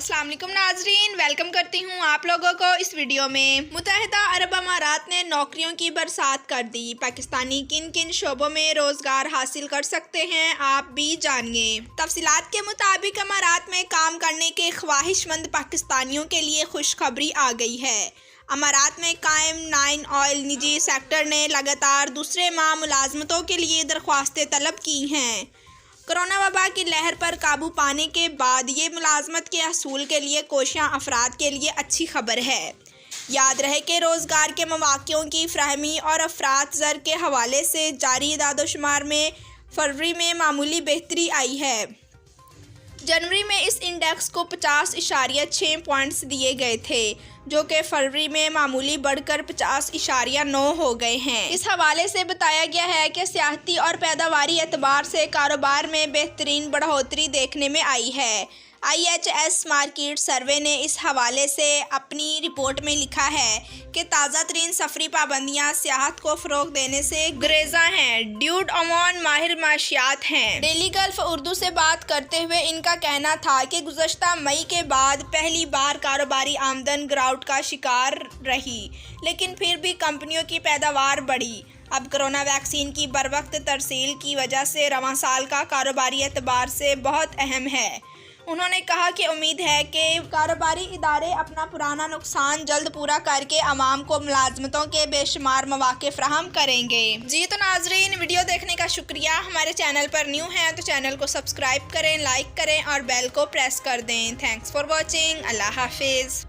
السلام علیکم ناظرین، ویلکم کرتی ہوں آپ لوگوں کو اس ویڈیو میں۔ متحدہ عرب امارات نے نوکریوں کی برسات کر دی۔ پاکستانی کن کن شعبوں میں روزگار حاصل کر سکتے ہیں، آپ بھی جانیے۔ تفصیلات کے مطابق امارات میں کام کرنے کے خواہش مند پاکستانیوں کے لیے خوشخبری آ گئی ہے۔ امارات میں قائم 9 آئل نجی سیکٹر نے لگاتار دوسرے ماہ ملازمتوں کے لیے درخواستیں طلب کی ہیں۔ کرونا وبا کی لہر پر قابو پانے کے بعد یہ ملازمت کے حصول کے لیے کوشاں افراد کے لیے اچھی خبر ہے۔ یاد رہے کہ روزگار کے مواقعوں کی فراہمی اور افراط زر کے حوالے سے جاری اعداد و شمار میں فروری میں معمولی بہتری آئی ہے۔ جنوری میں اس انڈیکس کو 50.6 پوائنٹس دیے گئے تھے، جو کہ فروری میں معمولی بڑھ کر 50.9 ہو گئے ہیں۔ اس حوالے سے بتایا گیا ہے کہ سیاحتی اور پیداواری اعتبار سے کاروبار میں بہترین بڑھوتری دیکھنے میں آئی ہے۔ IHS مارکیٹ سروے نے اس حوالے سے اپنی رپورٹ میں لکھا ہے کہ تازہ ترین سفری پابندیاں سیاحت کو فروغ دینے سے گریزاں ہیں۔ ڈیوڈ اوون ماہر معاشیات ہیں۔ ڈیلی گلف اردو سے بات کرتے ہوئے ان کا کہنا تھا کہ گزشتہ مئی کے بعد پہلی بار کاروباری آمدن گراوٹ کا شکار رہی، لیکن پھر بھی کمپنیوں کی پیداوار بڑھی۔ اب کرونا ویکسین کی بروقت ترسیل کی وجہ سے رواں سال کا کاروباری اعتبار سے بہت اہم ہے۔ انہوں نے کہا کہ امید ہے کہ کاروباری ادارے اپنا پرانا نقصان جلد پورا کر کے عوام کو ملازمتوں کے بے شمار مواقع فراہم کریں گے۔ جی تو ناظرین، ویڈیو دیکھنے کا شکریہ۔ ہمارے چینل پر نیو ہیں تو چینل کو سبسکرائب کریں، لائک کریں اور بیل کو پریس کر دیں۔ Thanks for watching. اللہ حافظ۔